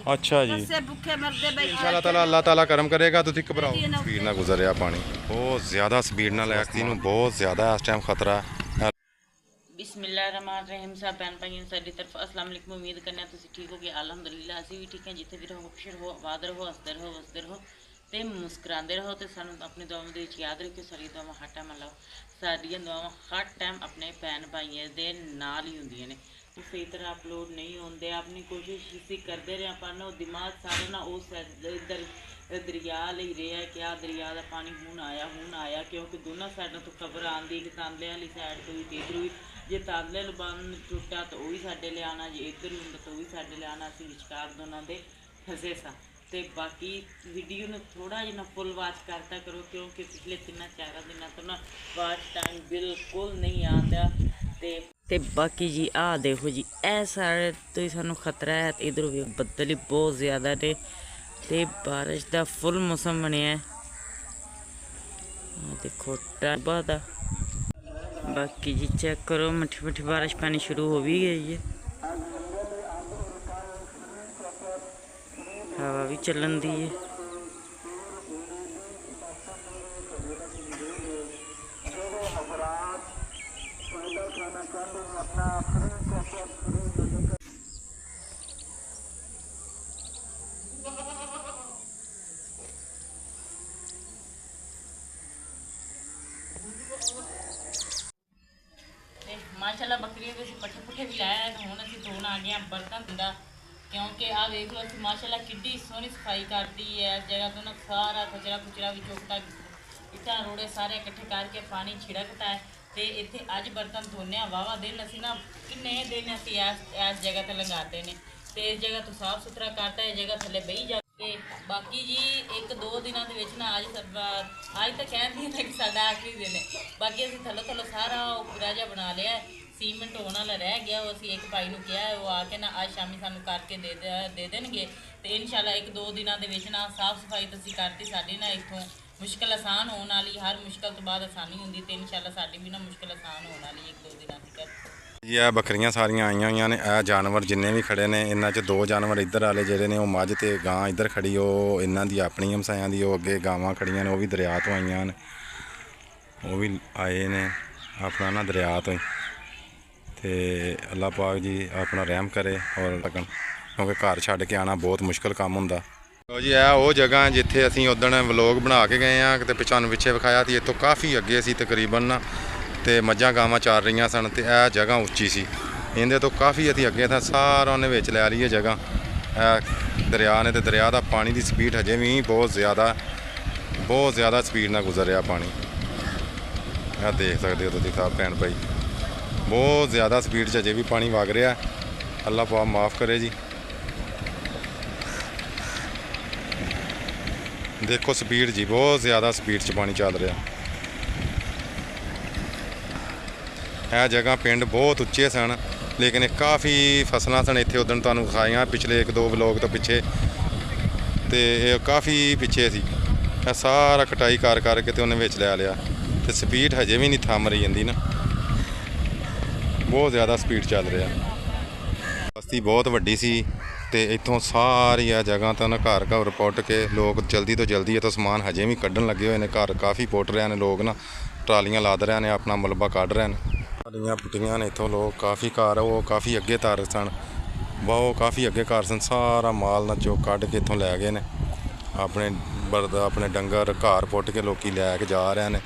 अच्छा जी, से भूखे मरदे भाई। इंशाअल्लाह ताला अल्लाह ताला करम करेगा। तुसीं घबराओ, स्पीड ना गुजर रहा पानी, बहुत ज़्यादा स्पीड ना लैक नूं बहुत ज़्यादा इस टाइम खतरा है। बिस्मिल्लाहिर्रहमानिर्रहीम। सब भैन भाइयों साडी तरफ अस्सलाम वालेकुम। उम्मीद करने तुसीं ठीक हो गए। अलहमदुलिल्लाह असीं भी ठीक हैं। जिथे भी रहो खुश रहो, आबाद रहो, हसदे रहो, वसदे रहो ते मुस्कुराते रहो ते सानू अपनी दुआवां दे विच याद रखियो। साडी दुआवां हर टाइम अल्लाह साडियां दुआवां हर टाइम अपने भैन भाइयों दे नाल ही हुंदियां ने। तो सही तरह अपलोड नहीं होंदे, अपनी कोशिश इसी करते रहे पर ना दिमाग सारा ना उस इधर दरिया ले रहा है। क्या दरिया का पानी हूँ आया क्योंकि दोनों साइडों तो खबर आती कि तांदले वाली साइड तो भी ते इधर भी जे तांदले बन टुटा तो वह भी साढ़े ले आना, जे इधर भी होंगे तो वह भी साढ़े ले आना। असी विचकार दोनों के फसे सा। तो बाकी वीडियो ने थोड़ा जिहा फुल वाच करता करो क्योंकि पिछले 3-4 दिनों तो ना वाच टाइम बिल्कुल नहीं आता। ते बाकी जी आ देखो जी ए सारे तो ही सानू खतरा है। इधर भी बदल ही बहुत ज़्यादा ने ते बारिश का फुल मौसम बनया है। देखो टाबा दा बाकी जी चेक करो, मिठी मिठी बारिश पैनी शुरू हो भी गई है। हवा भी चलन दी है। माशाल्लाह बकरियों के पट्ठे पुट्ठे भी लाया है। हुण असीं धोण आ गए बर्तन धुंदा क्योंकि आ देख लो असीं माशाल्लाह किड्डी सोहनी सफाई करती है। इस जगह तो ना सारा कचरा कुचरा भी चुकता, इट्टां रोड़े सारे इकट्ठे करके पानी छिड़कता है। तो इत्थे अज बर्तन धोने वाहवा दिन असीं ना किन्ने दिन असीं इस जगह ते लगाते ने ते इस जगह तो साफ सुथरा करता है। इस जगह थल्ले बही जा ते बाकी जी 1-2 दिनों के विच ना अज तो कहती है कि साडा आखिरी दिन है। बाकी असीं थल्लो सारा पूरा जिहा बना लिया है। सीमेंट होने वाला रह गया, वो असीं एक भाई नूं कहा है वो आके ना अज शामी सानूं करके दे देणगे। तो इंशाल्लाह 1-2 दिनों के विच ना साफ सफाई तो असीं करती। साडी ना इत्थों मुश्किल आसान होने वाली, हर मुश्किल तो बाद आसानी होंदी ते इंशाल्लाह साडी भी ना मुश्किल आसान होने वाली 1-2 दिनों तक। जी आ बकरियां सारियां आईयां हुई ने। यह जानवर जिन्ने भी खड़े ने इन्हां च 2 जानवर इधर वाले जेहड़े ने मझ ते गां इधर खड़ी, वो इन्हां दी अपनी हमसायां दी। अगे गावां खड़ियां ने, वो भी दरिया तो आईयां ने, वो भी आए ने अपना ना दरिया तो ही। तो अल्लाह पाक जी अपना रहम करे और लगन, क्योंकि घर छड्ड के आना बहुत मुश्किल काम होंदा। तो जी है वो जगह जिथे असीं उदण व्लॉग बना के गए हैं। तो पिछानू पिछे विखाया थी, इतों काफ़ी अगे सी तकरीबन ना तो मझां गावां चार रही सन। तो यह जगह उच्ची सी, इहदे तो काफ़ी असीं अगे था सारा उन्हें विच लै ली है जगह दरिया ने। तो दरिया का पानी की स्पीड हजे भी बहुत ज़्यादा स्पीड ना गुजर रहा पानी। यह देख सकते हो तुसीं साहब भैन भाई, बहुत ज़्यादा स्पीड अजे भी पानी वग रहा है। अल्लाह पाक माफ़ करे जी। देखो स्पीड जी, बहुत ज़्यादा स्पीड च पानी चल रहा। यह जगह पिंड बहुत उच्चे सन, लेकिन काफ़ी फसलां सन इत्थे उदण तुहानूं विखाइयां पिछले 1-2 व्लॉग तो पिछे। तो यह काफ़ी पिछे सी, सारा कटाई कर करके तो उन्हें विच लै लिया। तो स्पीड हजे भी नहीं थम रही जाती ना, बहुत ज़्यादा स्पीड चल रहा। बस्ती बहुत वड्डी सी ते इत्थों सारी आ जगह तो ना घर पुट के लोग जल्दी तो जल्दी इतों समान हजे भी कढ़न लगे हुए हैं। घर काफ़ी पुट रहे हैं लोग ना, ट्रालियां लाद रहे हैं, अपना मलबा कढ़ रहे हैं। ट्रालियां पुट्टियां ने इत्थों लोग, काफ़ी घर वो काफ़ी अगे तर सन, बहुत काफ़ी अगे घर सन। सारा माल ना चो कढ़ के इत्थों लै गए ने, अपने डंगर घर पुट के लोग लैके जा रहे हैं।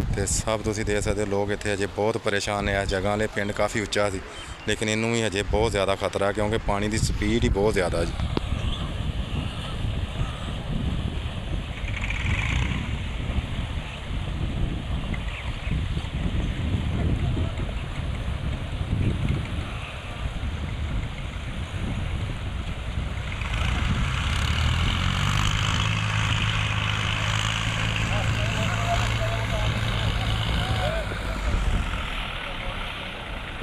तो सब तुसीं देख सकते लोग इत्थे अजे बहुत परेशान है। इस जगह वाले पिंड काफ़ी उच्चा सी, लेकिन इनू भी अजे बहुत ज़्यादा खतरा है क्योंकि पानी की स्पीड ही बहुत ज़्यादा जी।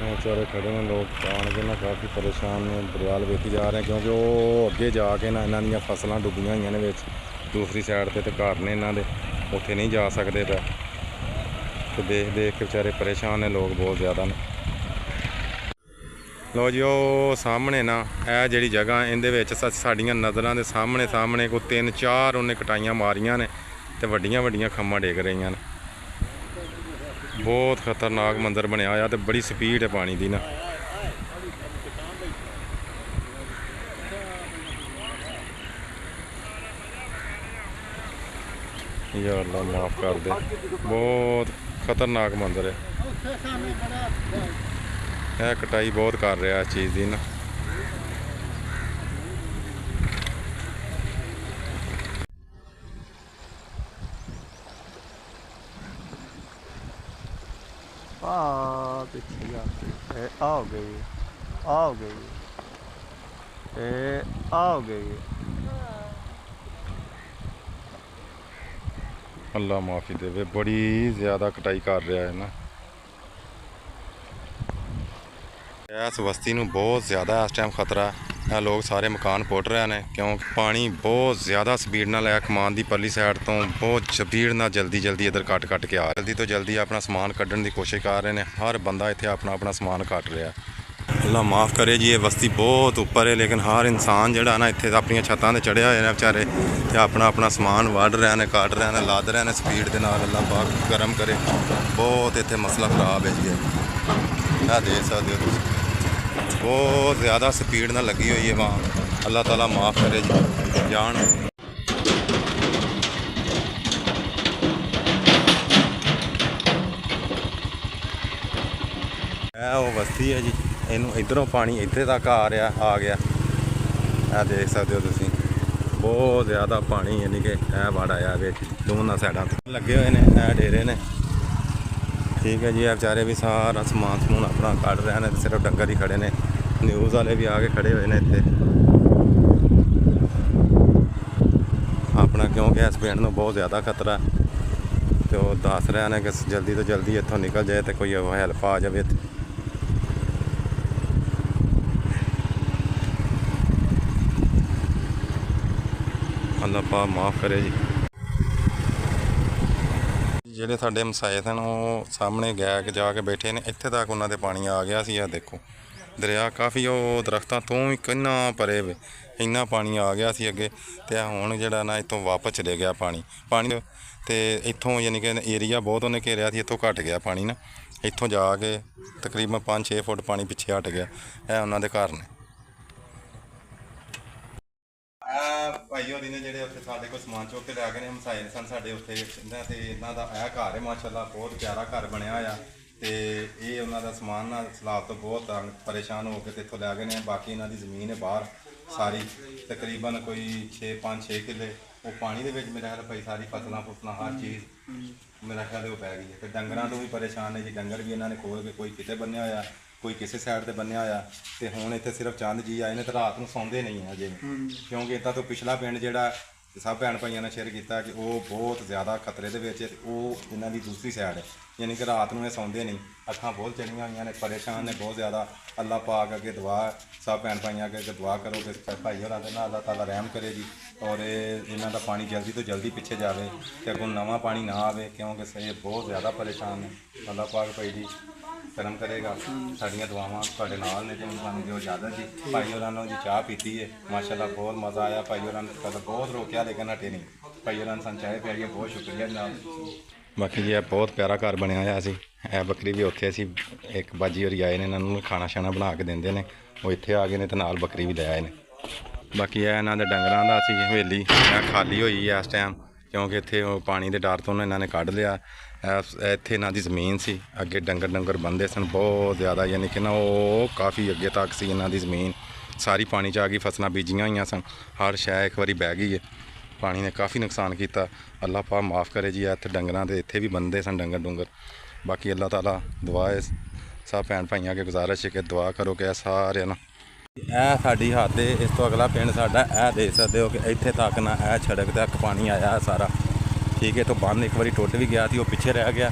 बेचारे खड़े हैं लोग आन के ना काफ़ी परेशान ने, दरियाल वेखी जा रहे हैं क्योंकि वो अगे जाके ना इन्हों दी फसलां डुबियां हुई ने दूसरी साइड ते घर ने इन्हों दे, उत्थे नहीं जा सकते पे। तो देख देख के बेचारे परेशान ने लोग बहुत ज़्यादा ने। ਲੋ ਜੀ ਉਹ ਸਾਹਮਣੇ ਨਾ ਇਹ ਜਿਹੜੀ ਜਗ੍ਹਾ ਇਹਦੇ ਵਿੱਚ ਸਾਡੀਆਂ ਨਜ਼ਰਾਂ ਦੇ ਸਾਹਮਣੇ ਕੋਈ 3-4 ਉਹਨੇ ਕਟਾਈਆਂ ਮਾਰੀਆਂ ਨੇ ਤੇ ਵੱਡੀਆਂ ਵੱਡੀਆਂ ਖੰਮਾਂ ਡਿੱਗ ਰਹੀਆਂ ਨੇ। ਬਹੁਤ ਖਤਰਨਾਕ ਮੰਜ਼ਰ ਬਣਿਆ ਹੋਇਆ ਤੇ ਬੜੀ ਸਪੀਡ ਹੈ ਪਾਣੀ ਦੀ ਨਾ। ਯਾ ਅੱਲਾ ਮਾਫ ਕਰ ਦੇ, ਬਹੁਤ ਖਤਰਨਾਕ ਮੰਜ਼ਰ ਹੈ। ਇਹ ਕਟਾਈ ਬਹੁਤ ਕਰ ਰਿਹਾ ਇਸ ਚੀਜ਼ ਦੀ ਨਾ। ਪਿੱਛੇ ਜਾ ਕੇ ਇਹ ਆ ਹੋ ਗਈ ਇਹ ਆ ਹੋ ਗਈ। ਅੱਲਾ ਮਾਫੀ ਦੇਵੇ, ਬੜੀ ਜ਼ਿਆਦਾ ਕਟਾਈ ਕਰ ਰਿਹਾ ਹੈ ਨਾ। ਇਸ ਬਸਤੀ ਨੂੰ ਬਹੁਤ ਜ਼ਿਆਦਾ ਇਸ ਟਾਈਮ ਖਤਰਾ। ਇਹ ਲੋਕ ਸਾਰੇ ਮਕਾਨ ਪੁੱਟ ਰਹੇ ਨੇ ਕਿਉਂਕਿ ਪਾਣੀ ਬਹੁਤ ਜ਼ਿਆਦਾ ਸਪੀਡ ਨਾਲ ਆਇਆ। ਕਮਾਨ ਦੀ ਪਰਲੀ ਸਾਈਡ ਤੋਂ ਬਹੁਤ ਸਪੀਡ ਨਾਲ ਜਲਦੀ ਇੱਧਰ ਕੱਟ ਕੇ ਆ ਜਲਦੀ ਤੋਂ ਜਲਦੀ ਆਪਣਾ ਸਮਾਨ ਕੱਢਣ ਦੀ ਕੋਸ਼ਿਸ਼ ਕਰ ਰਹੇ ਨੇ। ਹਰ ਬੰਦਾ ਇੱਥੇ ਆਪਣਾ ਸਮਾਨ ਕੱਟ ਰਿਹਾ। ਅੱਲਾ ਮਾਫ ਕਰੇ ਜੀ, ਇਹ ਬਸਤੀ ਬਹੁਤ ਉੱਪਰ ਹੈ ਲੇਕਿਨ ਹਰ ਇਨਸਾਨ ਜਿਹੜਾ ਨਾ ਇੱਥੇ ਆਪਣੀਆਂ ਛੱਤਾਂ 'ਤੇ ਚੜ੍ਹਿਆ ਹੋਇਆ ਨੇ ਵਿਚਾਰੇ ਤੇ ਆਪਣਾ ਸਮਾਨ ਵੱਢ ਰਹੇ ਨੇ, ਕੱਟ ਰਹੇ ਨੇ, ਲੱਦ ਰਹੇ ਨੇ ਸਪੀਡ ਦੇ ਨਾਲ। ਅੱਲਾ ਪਾਕ ਕਰਮ ਕਰੇ। ਬਹੁਤ ਇੱਥੇ ਮਸਲਾ ਖਰਾਬ ਹੈ ਜੀ। ਇਹ ਦੇਖ ਸਕਦੇ ਹੋ ਤੁਸੀਂ, ਬਹੁਤ ਜ਼ਿਆਦਾ ਸਪੀਡ ਨਾਲ ਲੱਗੀ ਹੋਈ ਹੈ ਵਾਂ। ਅੱਲਾਹ ਤਾਲਾ ਮਾਫ ਕਰੇ ਜੀ ਜਾਣ। ਇਹ ਉਹ ਬਸਤੀ ਹੈ ਜੀ, ਇਹਨੂੰ ਇਧਰੋਂ ਪਾਣੀ ਇੱਥੇ ਤੱਕ ਆ ਗਿਆ। ਇਹ ਦੇਖ ਸਕਦੇ ਹੋ ਤੁਸੀਂ, ਬਹੁਤ ਜ਼ਿਆਦਾ ਪਾਣੀ ਯਾਨੀ ਕਿ ਇਹ ਵੜ ਆਇਆ ਵਿੱਚ ਦੋਨਾਂ ਸਾਈਡਾਂ ਤੋਂ ਲੱਗੇ ਹੋਏ ਨੇ। ਇਹ ਡੇਰੇ ਨੇ, ਠੀਕ ਹੈ ਜੀ। ਇਹ ਵਿਚਾਰੇ ਵੀ ਸਾਰਾ ਸਮਾਨ ਆਪਣਾ ਕੱਢ ਰਹੇ ਨੇ, ਸਿਰਫ ਡੰਗਰ ਹੀ ਖੜੇ ਨੇ। ਨਿਊਜ਼ ਵਾਲੇ ਵੀ ਆ ਕੇ ਖੜੇ ਹੋਏ ਨੇ ਇੱਥੇ ਆਪਣਾ, ਕਿਉਂਕਿ ਇਸ ਪਿੰਡ ਨੂੰ ਬਹੁਤ ਜ਼ਿਆਦਾ ਖਤਰਾ ਤੇ ਉਹ ਦੱਸ ਰਹੇ ਨੇ ਕਿ ਜਲਦੀ ਤੋਂ ਜਲਦੀ ਇੱਥੋਂ ਨਿਕਲ ਜਾਏ ਤੇ ਕੋਈ ਹੈਲਪ ਆ ਜਾਵੇ ਇੱਥੇ। ਅੱਲਾਹ ਪਾਕ ਮਾਫ ਕਰੇ ਜੀ। ਜਿਹੜੇ ਸਾਡੇ ਹਮਸਾਏ ਸਨ ਉਹ ਸਾਹਮਣੇ ਜਾ ਕੇ ਬੈਠੇ ਨੇ, ਇੱਥੇ ਤੱਕ ਉਹਨਾਂ ਦੇ ਪਾਣੀ ਆ ਗਿਆ ਸੀ। ਆ ਦੇਖੋ ਦਰਿਆ ਕਾਫੀ ਉਹ ਦਰਖਤਾਂ ਤੋਂ ਵੀ ਕਿੰਨਾ ਪਰੇ ਵੇ, ਇੰਨਾ ਪਾਣੀ ਆ ਗਿਆ ਸੀ ਅੱਗੇ। ਤੇ ਹੁਣ ਜਿਹੜਾ ਨਾ ਇੱਥੋਂ ਵਾਪਸ ਚਲੇ ਗਿਆ ਪਾਣੀ ਤੇ ਇੱਥੋਂ ਯਾਨੀ ਕਿ ਏਰੀਆ ਬਹੁਤ ਉਹਨੇ ਘੇਰਿਆ ਸੀ, ਇੱਥੋਂ ਘਟ ਗਿਆ ਪਾਣੀ ਨਾ। ਇੱਥੋਂ ਜਾ ਕੇ ਤਕਰੀਬਨ 5-6 ਫੁੱਟ ਪਾਣੀ ਪਿੱਛੇ ਹਟ ਗਿਆ। ਇਹ ਉਹਨਾਂ ਦੇ ਘਰ ਨੇ। ਭਾਈ ਹੋਰੀ ਨੇ ਜਿਹੜੇ ਉੱਥੇ ਸਾਡੇ ਕੋਲ ਸਮਾਨ ਚੁੱਕ ਕੇ ਲੈ ਗਏ ਨੇ, ਹਮਸਾਏ ਸਨ ਸਾਡੇ ਉੱਥੇ ਤੇ ਇਹਨਾਂ ਦਾ ਇਹ ਘਰ ਹੈ ਮਾਸ਼ਾਅੱਲਾ, ਬਹੁਤ ਪਿਆਰਾ ਘਰ ਬਣਿਆ ਹੋਇਆ। ਤੇ ਇਹ ਉਹਨਾਂ ਦਾ ਸਮਾਨ ਨਾਲ ਸਲਾਬ ਤੋਂ ਬਹੁਤ ਪਰੇਸ਼ਾਨ ਹੋ ਕੇ ਤੇ ਇੱਥੋਂ ਲੈ ਗਏ ਨੇ। ਬਾਕੀ ਇਹਨਾਂ ਦੀ ਜ਼ਮੀਨ ਹੈ ਬਾਹਰ ਸਾਰੀ, ਤਕਰੀਬਨ ਕੋਈ 5-6 ਕਿੱਲੇ ਉਹ ਪਾਣੀ ਦੇ ਵਿੱਚ ਮੇਰਾ ਖਿਆਲ ਪਈ। ਸਾਰੀ ਫਸਲਾਂ ਹਰ ਚੀਜ਼ ਮੇਰਾ ਖਿਆਲ ਉਹ ਪੈ ਗਈ ਹੈ। ਤੇ ਡੰਗਰਾਂ ਤੋਂ ਵੀ ਪਰੇਸ਼ਾਨ ਨੇ ਜੀ, ਡੰਗਰ ਵੀ ਇਹਨਾਂ ਨੇ ਖੋਲ ਕੇ ਕੋਈ ਕਿਤੇ ਬੰਨਿਆ ਹੋਇਆ, ਕੋਈ ਕਿਸੇ ਸਾਈਡ ਤੇ ਬੰਨਿਆ ਹੋਇਆ। ਤੇ ਹੁਣ ਇੱਥੇ ਸਿਰਫ ਚੰਦ ਜੀ ਆਏ ਨੇ ਤੇ ਰਾਤ ਨੂੰ ਸੌਂਦੇ ਨਹੀਂ ਹੈ ਅਜੇ, ਕਿਉਂਕਿ ਇੱਦਾਂ ਤੋਂ ਪਿਛਲਾ ਪਿੰਡ ਜਿਹੜਾ ਸਭ ਭੈਣ ਭਾਈਆਂ ਨੇ ਸ਼ੇਅਰ ਕੀਤਾ ਕਿ ਉਹ ਬਹੁਤ ਜ਼ਿਆਦਾ ਖਤਰੇ ਦੇ ਵਿੱਚ ਹੈ। ਉਹ ਇਹਨਾਂ ਦੀ ਦੂਸਰੀ ਸਾਈਡ ਹੈ, ਯਾਨੀ ਕਿ ਰਾਤ ਨੂੰ ਇਹ ਸੌਂਦੇ ਨਹੀਂ। ਅੱਖਾਂ ਬਹੁਤ ਚੜੀਆਂ ਹੋਈਆਂ ਨੇ, ਪਰੇਸ਼ਾਨ ਨੇ ਬਹੁਤ ਜ਼ਿਆਦਾ। ਅੱਲਾਹ ਪਾਕ ਅੱਗੇ ਦੁਆ, ਸਭ ਭੈਣ ਭਾਈਆਂ ਅੱਗੇ ਦੁਆ ਕਰੋ ਕਿ ਭਾਈ ਹੋਰਾਂ ਦੇ ਨਾਲ ਅੱਲਾਹ ਤਾਲਾ ਰਹਿਮ ਕਰੇ ਜੀ, ਔਰ ਇਹਨਾਂ ਦਾ ਪਾਣੀ ਜਲਦੀ ਤੋਂ ਜਲਦੀ ਪਿੱਛੇ ਜਾਵੇ ਤੇ ਅੱਗੋਂ ਨਵਾਂ ਪਾਣੀ ਨਾ ਆਵੇ, ਕਿਉਂਕਿ ਇਹ ਬਹੁਤ ਜ਼ਿਆਦਾ ਪਰੇਸ਼ਾਨ ਨੇ। ਅੱਲਾਹ ਪਾਕ ਭਾਈ ਜੀ ਕਰਮ ਕਰੇਗਾ। ਸਾਡੀਆਂ ਦੁਆਵਾਂ ਤੁਹਾਡੇ ਨਾਲ ਨੇ। ਤੇ ਸਾਨੂੰ ਦਿਓ ਇਜਾਜ਼ਤ ਜੀ। ਭਾਈ ਹੋਰਾਂ ਨੂੰ ਜੀ ਚਾਹ ਪੀਤੀ ਹੈ ਮਾਸ਼ਾਅੱਲਾ, ਬਹੁਤ ਮਜ਼ਾ ਆਇਆ। ਭਾਈ ਹੋਰਾਂ ਨੇ ਕਦੇ ਬਹੁਤ ਰੋਕਿਆ ਲੇਕਿਨ ਹਟੇ ਨਹੀਂ। ਭਾਈ ਹੋਰਾਂ ਨੇ ਸਾਨੂੰ ਚਾਹ ਪਿਆਈ ਹੈ, ਬਹੁਤ ਸ਼ੁਕਰੀਆ ਜਨਾਬ। ਬਾਕੀ ਜੀ ਇਹ ਬਹੁਤ ਪਿਆਰਾ ਘਰ ਬਣਿਆ ਹੋਇਆ ਸੀ। ਇਹ ਬੱਕਰੀ ਵੀ ਉੱਥੇ ਸੀ, ਇੱਕ ਬਾਜੀ ਹੋਰੀ ਆਏ ਨੇ, ਇਹਨਾਂ ਨੂੰ ਖਾਣਾ ਛਾਣਾ ਬਣਾ ਕੇ ਦਿੰਦੇ ਨੇ। ਉਹ ਇੱਥੇ ਆ ਗਏ ਨੇ ਤੇ ਨਾਲ ਬੱਕਰੀ ਵੀ ਲੈ ਆਏ ਨੇ। ਬਾਕੀ ਇਹ ਇਹਨਾਂ ਦੇ ਡੰਗਰਾਂ ਦਾ ਸੀ ਹਵੇਲੀ, ਇਹ ਖਾਲੀ ਹੋਈ ਹੈ ਇਸ ਟਾਈਮ, ਕਿਉਂਕਿ ਇੱਥੇ ਉਹ ਪਾਣੀ ਦੇ ਡਰ ਤੋਂ ਇਹਨਾਂ ਨੇ ਕੱਢ ਲਿਆ। ਇੱਥੇ ਇਹਨਾਂ ਦੀ ਜ਼ਮੀਨ ਸੀ, ਅੱਗੇ ਡੰਗਰ ਬੰਦੇ ਸਨ ਬਹੁਤ ਜ਼ਿਆਦਾ, ਯਾਨੀ ਕਿ ਨਾ ਉਹ ਕਾਫੀ ਅੱਗੇ ਤੱਕ ਸੀ ਇਹਨਾਂ ਦੀ ਜ਼ਮੀਨ। ਸਾਰੀ ਪਾਣੀ 'ਚ ਆ ਗਈ, ਫਸਲਾਂ ਬੀਜੀਆਂ ਹੋਈਆਂ ਸਨ, ਹਰ ਸ਼ੈ ਇੱਕ ਵਾਰੀ ਬਹਿ ਗਈ ਹੈ। ਪਾਣੀ ਨੇ ਕਾਫੀ ਨੁਕਸਾਨ ਕੀਤਾ। ਅੱਲਾਹ ਪਾਕ ਮਾਫ ਕਰੇ ਜੀ। ਇੱਥੇ ਡੰਗਰਾਂ ਦੇ ਇੱਥੇ ਵੀ ਬੰਦੇ ਸਨ ਡੰਗਰ। ਬਾਕੀ ਅੱਲਾਹ ਤਾਲਾ ਦੁਆ ਹੈ ਸਭ ਭੈਣ ਭਾਈਆਂ ਅੱਗੇ ਗੁਜ਼ਾਰਿਸ਼ ਹੈ ਕਿ ਦੁਆ ਕਰੋ ਕਿ ਸਾਰਿਆਂ ਨਾਲ। ਇਹ ਸਾਡੀ ਹੱਦ ਹੈ, ਇਸ ਤੋਂ ਅਗਲਾ ਪਿੰਡ ਸਾਡਾ ਇਹ ਦੇਖ ਸਕਦੇ ਹੋ ਕਿ ਇੱਥੇ ਤੱਕ ਨਾ ਇਹ ਸੜਕ ਤੱਕ ਪਾਣੀ ਆਇਆ ਸਾਰਾ, ਠੀਕ ਹੈ। ਤੋਂ ਬੰਨ ਇੱਕ ਵਾਰੀ ਟੁੱਟ ਵੀ ਗਿਆ ਸੀ, ਉਹ ਪਿੱਛੇ ਰਹਿ ਗਿਆ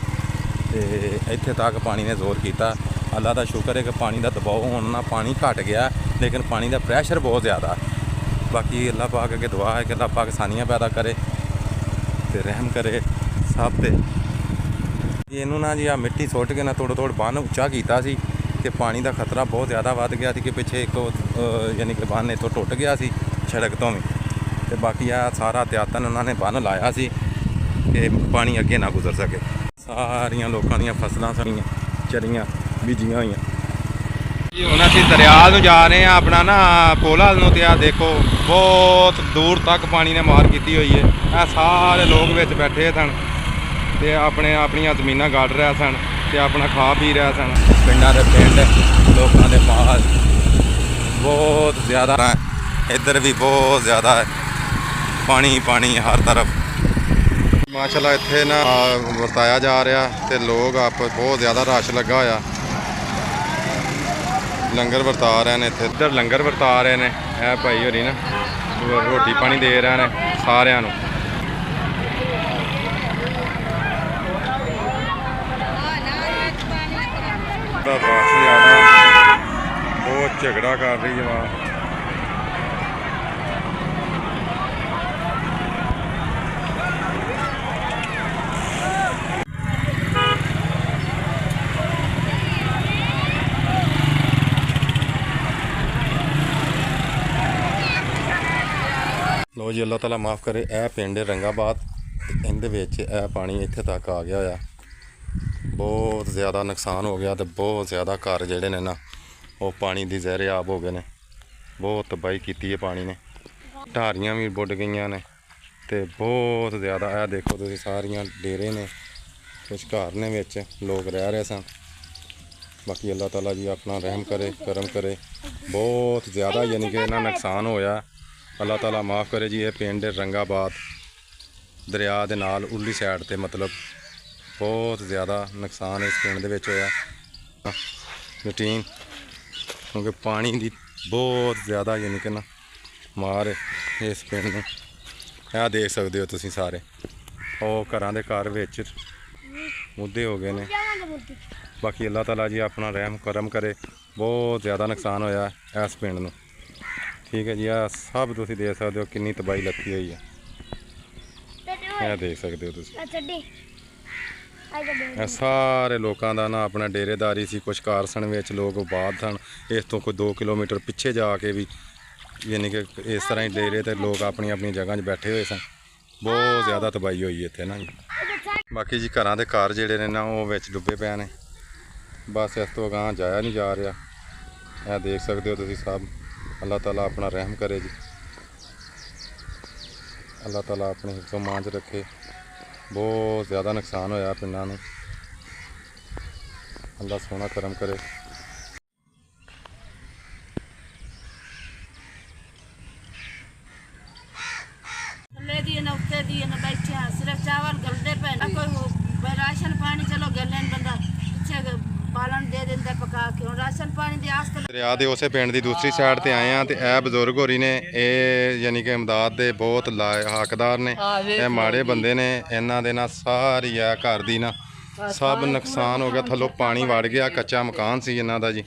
ਤੇ ਇੱਥੇ ਤੱਕ ਪਾਣੀ ਨੇ ਜ਼ੋਰ ਕੀਤਾ। ਅੱਲਾਹ ਦਾ ਸ਼ੁਕਰ ਹੈ ਕਿ ਪਾਣੀ ਦਾ ਦਬਾਅ ਹੋਣ ਨਾਲ ਪਾਣੀ ਘਟ ਗਿਆ, ਲੇਕਿਨ ਪਾਣੀ ਦਾ ਪ੍ਰੈਸ਼ਰ ਬਹੁਤ ਜ਼ਿਆਦਾ। ਬਾਕੀ ਅੱਲਾਹ ਪਾਕ ਅੱਗੇ ਦੁਆ ਹੈ ਕਿ ਅੱਲਾਹ ਪਾਕ ਆਸਾਨੀਆਂ ਪੈਦਾ ਕਰੇ ਤੇ ਰਹਿਮ ਕਰੇ ਸਭ ਤੇ। ਇਹਨੂੰ ਨਾ ਜੀ ਆ ਮਿੱਟੀ ਸੁੱਟ ਕੇ ਨਾ ਤੋੜ ਬੰਨ ਉੱਚਾ ਕੀਤਾ ਸੀ ਕਿ ਪਾਣੀ ਦਾ ਖਤਰਾ ਬਹੁਤ ਜ਼ਿਆਦਾ ਵੱਧ ਗਿਆ ਸੀ ਕਿ ਪਿੱਛੇ ਇੱਕ ਯਾਨੀ ਕਿ ਬੰਨ੍ਹ ਇੱਥੋਂ ਟੁੱਟ ਗਿਆ ਸੀ ਸੜਕ ਤੋਂ ਵੀ, ਤੇ ਬਾਕੀ ਆ ਸਾਰਾ ਅਹਤਿਆਤਨ ਉਹਨਾਂ ਨੇ ਬੰਨ੍ਹ ਲਾਇਆ ਸੀ ਕਿ ਪਾਣੀ ਅੱਗੇ ਨਾ ਗੁਜ਼ਰ ਸਕੇ। ਸਾਰੀਆਂ ਲੋਕਾਂ ਦੀਆਂ ਫਸਲਾਂ ਸਾਰੀਆਂ ਚਰੀਆਂ ਬੀਜੀਆਂ ਹੋਈਆਂ ਜੀ। ਹੁਣ ਅਸੀਂ ਦਰਿਆ ਨੂੰ ਜਾ ਰਹੇ ਹਾਂ ਆਪਣਾ ਨਾ ਪੁਲ ਨੂੰ, ਤੇ ਆ ਦੇਖੋ ਬਹੁਤ ਦੂਰ ਤੱਕ ਪਾਣੀ ਨੇ ਮਾਰ ਕੀਤੀ ਹੋਈ ਹੈ। ਇਹ ਸਾਰੇ ਲੋਕ ਵਿੱਚ ਬੈਠੇ ਸਨ ਤੇ ਆਪਣੀਆਂ ਜ਼ਮੀਨਾਂ ਗੱਡ ਰਹੇ ਸਨ ਤੇ ਆਪਣਾ ਖਾ ਪੀ ਰਹੇ ਸਨ। ਪਿੰਡਾਂ ਦੇ ਪਿੰਡ ਲੋਕਾਂ ਦੇ ਮਾਲ ਬਹੁਤ ਜ਼ਿਆਦਾ ਹੈ, ਇੱਧਰ ਵੀ ਬਹੁਤ ਜ਼ਿਆਦਾ ਹੈ, ਪਾਣੀ ਪਾਣੀ ਹਰ ਤਰਫ। ਮਾਸ਼ਾਅੱਲਾ ਇੱਥੇ ਨਾ ਵਰਤਾਇਆ ਜਾ ਰਿਹਾ ਤੇ ਲੋਕ ਬਹੁਤ ਜ਼ਿਆਦਾ ਰਸ਼ ਲੱਗਾ ਹੋਇਆ, ਲੰਗਰ ਵਰਤਾ ਰਹੇ ਨੇ ਇੱਥੇ। ਇੱਧਰ ਲੰਗਰ ਵਰਤਾ ਰਹੇ ਨੇ ਇਹ ਭਾਈ ਹੋਰੀ ਨਾ, ਰੋਟੀ ਪਾਣੀ ਦੇ ਰਹੇ ਨੇ ਸਾਰਿਆਂ ਨੂੰ। ਰਸ਼ ਜ਼ਿਆਦਾ ਬਹੁਤ ਝਗੜਾ ਕਰ ਰਹੀ ਹੈ। ਲੋ ਜੀ, ਅੱਲਾਹ ਤਾਲਾ ਮਾफ़ करे। ਇਹ ਪਿੰਡ ਰੰਗਾਬਾਦ, ਇਹਦੇ ਵਿੱਚ ਇਹ ਪਾਣੀ ਇੱਥੇ ਤੱਕ ਆ ਗਿਆ ਹੋਇਆ। ਬਹੁਤ ਜ਼ਿਆਦਾ ਨੁਕਸਾਨ ਹੋ ਗਿਆ ਤੇ ਬਹੁਤ ਜ਼ਿਆਦਾ ਘਰ ਜਿਹੜੇ ਨੇ ਨਾ ਉਹ ਪਾਣੀ ਦੀ ਜ਼ਹਿਰਿਆਬ ਹੋ ਗਏ ਨੇ। ਬਹੁਤ ਤਬਾਹੀ ਕੀਤੀ ਹੈ ਪਾਣੀ ਨੇ, ਢਾਰੀਆਂ ਵੀ ਬੁੱਢ ਗਈਆਂ ਨੇ ਤੇ ਬਹੁਤ ਜ਼ਿਆਦਾ। ਇਹ ਦੇਖੋ ਤੁਸੀਂ, ਸਾਰੀਆਂ ਡੇਰੇ ਨੇ, ਕੁਛ ਘਰ ਨੇ ਵਿੱਚ ਲੋਕ ਰਹਿ ਰਹੇ ਸਨ। ਬਾਕੀ ਅੱਲਾਹ ਤਾਲਾ ਜੀ ਆਪਣਾ ਰਹਿਮ करे, ਕਰਮ करे। ਬਹੁਤ ਜ਼ਿਆਦਾ ਯਾਨੀ ਕਿ ਇਹਨਾਂ ਨੁਕਸਾਨ ਹੋਇਆ। ਅੱਲਾਹ ਤਾਲਾ ਮਾफ़ करे जी। ये पिंड रंगाबाद दरिया के नाल उरली साइड ते मतलब बहुत ज़्यादा नुकसान इस पिंड दे विच होया रूटीन, क्योंकि पानी की बहुत ज़्यादा यानी कि ना मार इस पिंड में। यह देख सकते हो तुसीं सारे, और घरां दे घर विच मुद्दे हो गए ने। बाकी अल्लाह ताला जी अपना रहम करम करे। बहुत ज़्यादा नुकसान होया इस पिंड नूं। ठीक है जी, आ सब तुसीं देख सकते हो कितनी तबाही लगी हुई है। यह देख सकते हो तुसीं, सारे लोगों का ना अपना डेरेदारी सी। कुछ घर सन विच लोग आबाद सन, इस तो कोई 2 किलोमीटर पिछे जाके भी यानी कि इस तरह ही डेरे ते लोग अपनी अपनी जगह बैठे हुए सन। बहुत ज़्यादा तबाही हुई है इत्थे ना जी। बाकी जी घरां दे घर जिहड़े ने ना वो विच डुब्बे पे ने। बस इस तो अगां जाया नहीं जा रहा। यह देख सकते हो तुसीं सब। अल्लाह ताला अपना रहम करे जी। अल्लाह ताला अपने हिफ्ज़ो मान च रखे। बहुत ज़्यादा नुकसान होया पिंडां नूं। अल्लाह सोहना करम करे। सिर्फ चावल गलते पे, कोई राशन पानी चलो गले बंदा पिछे पालन दे देंदा पका के। राशन पानी दे आस दरिया दे उसे पिंड दी दूसरी साइड ते आए हैं। तो यह बजुर्ग होरी ने, यानी कि इमदाद दे बहुत हकदार ने। यह माड़े बंदे ने, इन्हां दे ना सारी है घर दी ना सब नुकसान हो गया। थल्लों पानी वड़ गया, कच्चा मकान सी इन्हां दा जी,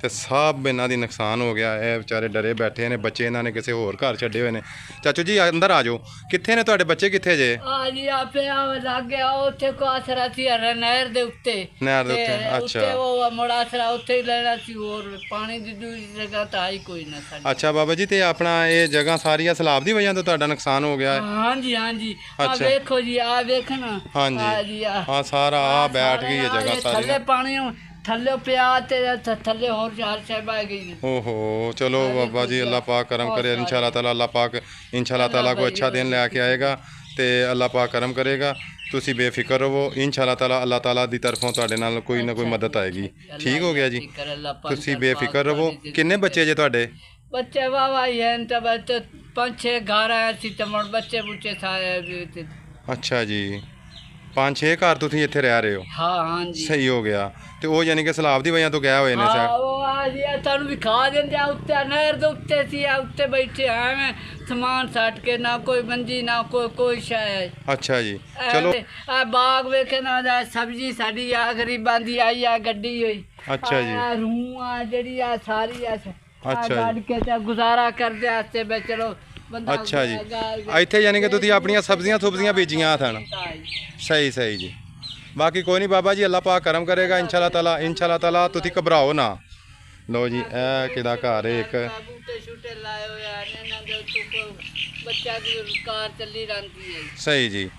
तो सब इन्हां दी नुकसान हो गया। ये बेचारे डरे बैठे ने। बच्चे इन्हां ने किसी होर घर छड्डे हुए ने। चाचू जी अंदर आ जाओ। कित्थे ने तुहाडे बच्चे, कित्थे जे? जी आपे लग गया उत्थे को आसरा सी नहर दे उत्ते। नहर दे उत्ते, अच्छा। उत्ते वो मुड़ा आसरा उत्थे ही लेना सी, और पानी दी दूसरी जगह तो आई कोई ना साडी। अच्छा बाबा जी, ते अपना ये जगह सारियां सैलाब दी वजह तो तुहाडा नुकसान हो गया है? हाँ जी, हाँ जी। अच्छा। देखो जी, आ देखना। हाँ जी, हाँ सारा आ बैठ गई है जगह सारी। थल्ले पानी थल्ले पिया ते थल्ले होर चार शैब आ गई। ओहो, चलो बाबा जी अल्लाह पाक करम करे। इंशाल्लाह ताला अल्लाह पाक इंशाल्लाह ताला को अच्छा दिन लैके आएगा ते अल्लाह पाक करम करेगा। तुसी बेफिक्र रहो, इंशाल्लाह ताला अल्लाह ताला दी तरफों तुहाडे नाल कोई ना कोई मदद आएगी। ठीक हो गया जी, तुसी बेफिक्र रहो। किन्ने बच्चे जे तुहाडे? बच्चे वाह ही हैं, तब 5-6 घर आए सी ते मुड़ बच्चे बुच्चे सारे। अच्छा जी, 5-6 घर तुसीं इत्थे रह रहे हो? हाँ हाँ जी। सही हो गया। ते वो यानी कि सैलाब दी वजह तो गए हुए ने हाँ, सर? वो आज ये तुहानू भी खा देंदे आ उत्ते नहर दे उत्ते सी, उत्ते बैठे हैं समान सट के, ना कोई मंजी ना कोई शय। अच्छा जी, चलो। आ बाग वेखे ना सब्जी साडी आ गरीबां दी आई आ गड्डी होई। अच्छा जी। रूह आ जेड़ी आ सारी आ अच्छा जी। के ते गुजारा करदे आस्ते बे चलो बंदा। अच्छा जी, इत्थे यानी कि तुसीं अपनियां सब्जियां सुब्जियां बीजियां सन? सही सही जी। ਬਾਕੀ ਕੋਈ ਨਹੀਂ ਬਾਬਾ ਜੀ, ਅੱਲਾਹ ਪਾਕ ਕਰਮ ਕਰੇਗਾ ਇੰਸ਼ਾਅੱਲਾ ਤਾਲਾ ਤੁਸੀਂ ਘਬਰਾਓ ਨਾ। ਲਓ ਜੀ ਇਹ ਕਿਹਦਾ ਘਰ ਹੈ ਇੱਕ ਬੂਟੇ ਛੂਟੇ ਲਾਏ ਹੋਏ ਆ ਇਹਨਾਂ ਦੇ ਉੱਤੇ ਬੱਚਾ ਦੀ ਕਾਰ ਚੱਲੀ ਰਹਿੰਦੀ ਹੈ। ਸਹੀ ਜੀ,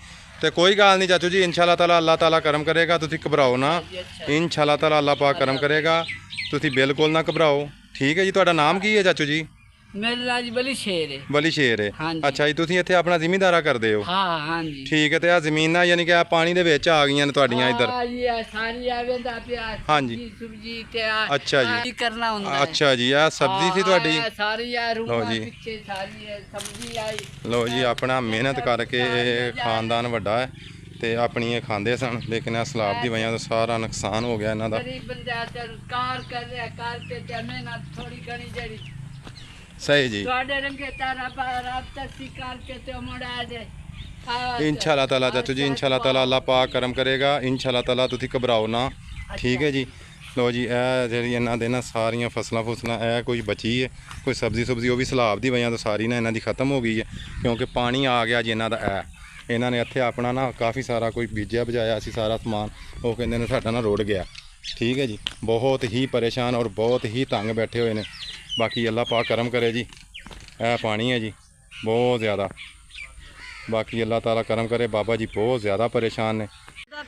ਤੇ ਕੋਈ ਗੱਲ ਨਹੀਂ ਚਾਚੂ ਜੀ, ਇੰਸ਼ਾਅੱਲਾ ਤਾਲਾ ਅੱਲਾਹ ਤਾਲਾ ਕਰਮ ਕਰੇਗਾ, ਤੁਸੀਂ ਘਬਰਾਓ ਨਾ। ਇੰਸ਼ਾਅੱਲਾ ਤਾਲਾ ਅੱਲਾਹ ਪਾਕ ਕਰਮ ਕਰੇਗਾ, ਤੁਸੀਂ ਬਿਲਕੁਲ ਨਾ ਘਬਰਾਓ। ਠੀਕ ਹੈ ਜੀ। ਤੁਹਾਡਾ ਨਾਮ ਕੀ ਹੈ ਚਾਚੂ ਜੀ? ਮੇਰਾ ਨਾਮ ਬਲੀ ਸ਼ੇਰ ਹੈ। ਬਲੀ ਸ਼ੇਰ ਹੈ। ਹਾਂਜੀ। ਅੱਛਾ ਜੀ, ਤੁਸੀਂ ਇੱਥੇ ਆਪਣਾ ਜ਼ਿਮੀਂਦਾਰਾ ਕਰਦੇ ਹੋ? ਹਾਂ ਹਾਂਜੀ। ਠੀਕ ਹੈ। ਤੇ ਆ ਜ਼ਮੀਨਾਂ ਯਾਨੀ ਕਿ ਆ ਪਾਣੀ ਦੇ ਵਿੱਚ ਆ ਗਈਆਂ ਨੇ ਤੁਹਾਡੀਆਂ ਇੱਧਰ? ਹਾਂ ਜੀ, ਇਹ ਸਾਰੀ ਆਵੇਂਦਾ ਪਿਆ ਹਾਂਜੀ। ਸਬਜ਼ੀ ਤੇ ਆ ਅੱਛਾ ਜੀ। ਕੀ ਕਰਨਾ ਹੁੰਦਾ ਹੈ। ਅੱਛਾ ਜੀ, ਇਹ ਸਬਜ਼ੀ ਸੀ ਤੁਹਾਡੀ? ਹਾਂ, ਸਾਰੀ ਆ ਲਓ ਰੂਹਾਂ ਜੀ। ਪਿੱਛੇ ਸਾਰੀ ਇਹ ਸਬਜ਼ੀ ਆਈ। ਲਓ ਜੀ, ਆਪਣਾ ਮਿਹਨਤ ਕਰਕੇ ਇਹ ਖਾਨਦਾਨ ਵੱਡਾ ਹੈ ਤੇ ਆਪਣੀ ਇਹ ਖਾਂਦੇ ਸਨ, ਲੇਕਿਨ ਇਹ ਸਲਾਬ ਦੀ ਵਜ੍ਹਾ ਤੋਂ ਸਾਰਾ ਨੁਕਸਾਨ ਹੋ ਗਿਆ ਇਹਨਾਂ ਦਾ। ਗਰੀਬ ਬੰਦਾ ਤੇ ਕਾਰ ਕਰ ਰਿਹਾ, ਕਾਰ ਤੇ ਜਮੇ ਨਾ ਥੋੜੀ ਘਣੀ ਜਿਹੜੀ ਸਹੀ ਜੀ। ਤੁਹਾਡੇ ਰੰਗੇ ਤਾਰਾ ਰਾਤ ਤੱਕ ਸੀ ਕਾਰ ਕੇ ਤੇ ਮੁੜਾ ਦੇ। ਇੰਸ਼ਾਅੱਲਾ ਤਾਲਾ ਚਾਚੂ ਜੀ, ਇੰਸ਼ਾਅੱਲਾ ਤਾਲਾ ਅੱਲਾਹ ਪਾਕ ਕਰਮ ਕਰੇਗਾ, ਇੰਸ਼ਾਅੱਲਾ ਤਾਲਾ ਤੁਸੀਂ ਘਬਰਾਓ ਨਾ। ਠੀਕ ਹੈ ਜੀ। ਲਓ ਜੀ, ਇਹ ਜਿਹੜੀ ਇਹਨਾਂ ਦੇ ਨਾ ਸਾਰੀਆਂ ਫਸਲਾਂ ਇਹ ਕੋਈ ਬਚੀ ਹੈ, ਕੋਈ ਸਬਜ਼ੀ ਉਹ ਵੀ ਸਲਾਬ ਦੀ ਵਜ੍ਹਾ ਤੋਂ ਸਾਰੀ ਨਾ ਇਹਨਾਂ ਦੀ ਖਤਮ ਹੋ ਗਈ ਹੈ, ਕਿਉਂਕਿ ਪਾਣੀ ਆ ਗਿਆ ਜੀ ਇਹਨਾਂ ਦਾ। ਇਹਨਾਂ ਨੇ ਇੱਥੇ ਆਪਣਾ ਨਾ ਕਾਫੀ ਸਾਰਾ ਕੋਈ ਬੀਜਿਆ ਬਜਾਇਆ ਸੀ ਸਾਰਾ ਸਮਾਨ, ਉਹ ਕਹਿੰਦੇ ਨੇ ਸਾਡਾ ਨਾ ਰੁੜ ਗਿਆ। ਠੀਕ ਹੈ ਜੀ। ਬਹੁਤ ਹੀ ਪਰੇਸ਼ਾਨ ਔਰ ਬਹੁਤ ਹੀ ਤੰਗ ਬੈਠੇ ਹੋਏ ਨੇ। ਬਾਕੀ ਅੱਲਾਹ ਪਾਕ ਕਰਮ ਕਰੇ ਜੀ। ਇਹ ਪਾਣੀ ਹੈ ਜੀ ਬਹੁਤ ਜ਼ਿਆਦਾ। ਬਾਕੀ ਅੱਲਾਹ ਤਾਲਾ ਕਰਮ ਕਰੇ। ਬਾਬਾ ਜੀ ਬਹੁਤ ਜ਼ਿਆਦਾ ਪਰੇਸ਼ਾਨ ਨੇ।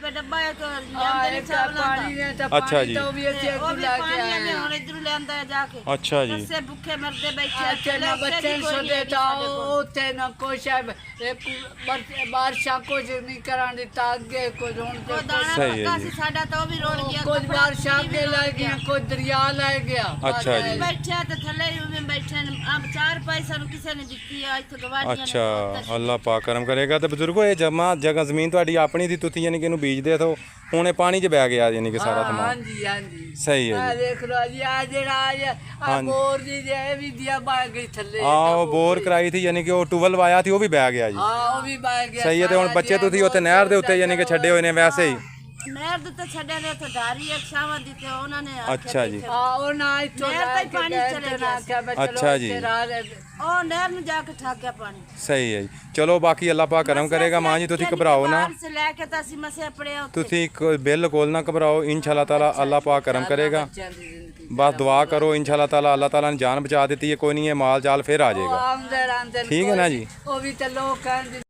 ਡੱਬਾ ਇੱਕ ਲਿਆਂਦੇ ਨੇ ਪਾਣੀ ਨੇ ਤਾਂ ਅੱਛਾ ਜੀ। ਪਾਣੀ ਤੋਂ ਵੀ ਇੱਥੇ ਉਹ ਵੀ ਲਾ ਕੇ ਪਾਣੀ ਆਏ ਐਵੇਂ ਹੁਣ ਇੱਧਰ ਲਿਆਂਦਾ ਹੈ ਜਾ ਕੇ। ਅੱਛਾ ਜੀ। ਬੱਸੇ ਭੁੱਖੇ ਮਰਦੇ ਬੈਠੇ ਅੱਛਾ ਨਾ ਬੱਚੇ ਛੋਟੇ ਤਾਂ ਉੱਥੇ ਨਾ ਕੁਛ ਹੈ ਬਾਰਿਸ਼ਾਂ ਕੁਝ ਨਹੀਂ ਕਰਾਂ ਦਿੱਤਾ ਅੱਗੇ ਕੁਝ ਹੁਣ ਕੋਈ ਦਾਣਾ ਸਹੀ ਹੈ ਪੱਕਾ ਜੀ। ਸੀ ਸਾਡਾ ਤਾਂ ਉਹ ਵੀ ਰੋੜ ਗਿਆ। ਕੁਝ ਬਾਰਿਸ਼ਾਂ ਅੱਗੇ ਲੈ ਗਿਆ, ਕੋਈ ਦਰਿਆ ਲੈ ਗਿਆ। ਅੱਛਾ ਜੀ। ਬੈਠਿਆ ਤੇ ਥੱਲੇ ਵੀ ਬੈਠੇ ਨੇ। ਆਪ 4 ਪੈਸੇ ਨੂੰ ਕਿਸੇ ਨੇ ਦਿੱਤੀ ਆ ਇੱਥੇ ਗਵਾਡੀਆਂ ਨੇ। ਅੱਛਾ, ਅੱਲਾਹ ਪਾਕ ਕਰਮ ਕਰੇਗਾ। ਤੇ ਬਜ਼ੁਰਗੋ ਇਹ ਜਗ੍ਹਾ ਜ਼ਮੀਨ ਤੁਹਾਡੀ ਆਪਣੀ ਸੀ, ਤੁਸੀਂ ਯਾਨੀ ਕਿ ਇਹਨੂੰ ਬੀਜਦੇ ਥੋ, ਹੁਣ ਇਹ ਪਾਣੀ 'ਚ ਬਹਿ ਗਿਆ ਯਾਨੀ ਕਿ ਸਾਰਾ ਸਮਾਨ। ਹਾਂਜੀ ਹਾਂਜੀ। ਸਹੀ ਹੈ ਆ ਜੀ। ਦੇਖ ਲਓ ਜੀ, ਆ ਜਿਹੜਾ ਆ ਬੋਰ ਦੀ ਇਹ ਵੀ ਦਿਆ ਬਾ ਗਈ ਥੱਲੇ। ਉਹ ਬੋਰ ਕਰਾਈ ਸੀ ਯਾਨੀ ਕਿ ਉਹ ਟੂਵਲ ਵਾਇਆ ਸੀ, ਉਹ ਵੀ ਬਹਿ ਗਿਆ ਜੀ। ਹਾਂ ਉਹ ਵੀ ਬਾ ਗਿਆ। ਸਹੀ ਹੈ। ਤੇ ਹੁਣ ਬੱਚੇ ਤੁਸੀਂ ਉੱਥੇ ਨਹਿਰ ਦੇ ਉੱਤੇ ਯਾਨੀ ਕਿ ਛੱਡੇ ਹੋਏ ਨੇ ਵੈਸੇ ਹੀ? ਨਹਿਰ ਦੇ ਉੱਤੇ ਛੱਡਿਆ ਨੇ ਉੱਥੇ ਧਾਰੀ ਇੱਕ ਛਾਵਾਂ ਦੀ ਤੇ ਉਹਨਾਂ ਨੇ ਅੱਛਾ ਜੀ। ਹਾਂ ਉਹ ਨਾ ਇੱਥੋਂ ਨਹਿਰ ਤੋਂ ਪਾਣੀ ਚਲੇ ਗਿਆ। ਅੱਛਾ ਜੀ। ਉਹ ਨਹਿਰ ਨੂੰ ਜਾ ਕੇ ਠੱਗ ਗਿਆ ਪਾਣੀ। ਸਹੀ ਹੈ ਜੀ। ਚਲੋ ਬਾਕੀ ਅੱਲਾਹ ਪਾਕ ਕਰਮ ਕਰੇਗਾ। ਮਾਂ ਜੀ ਤੁਸੀਂ ਘਬਰਾਓ ਨਾ, ਬਾਹਰ ਸੇ ਲੈ ਕੇ ਤਾਂ ਅਸੀਂ ਮਸੇ ਪੜਿਆ ਉੱਥੇ। ਤੁਸੀਂ ਬਿਲਕੁਲ ਨਾ ਘਬਰਾਓ। ਇੰਸ਼ਾਅੱਲਾ ਤਾਲਾ ਅੱਲਾਹ ਪਾਕ ਕਰਮ ਕਰੇਗਾ। ਬਸ ਦੁਆ ਕਰੋ, ਇੰਸ਼ਾਅੱਲਾ ਤਾਲਾ ਅੱਲਾਹ ਤਾਲਾ ਨੇ ਜਾਨ ਬਚਾ ਦਿੱਤੀ ਹੈ, ਕੋਈ ਨਹੀਂ ਇਹ ਮਾਲ ਜਾਲ ਫਿਰ ਆ ਜਾਏਗਾ। ਠੀਕ ਹੈ ਨਾ ਜੀ। ਉਹ ਵੀ ਤੇ ਲੋਕ ਕਹਿੰਦੇ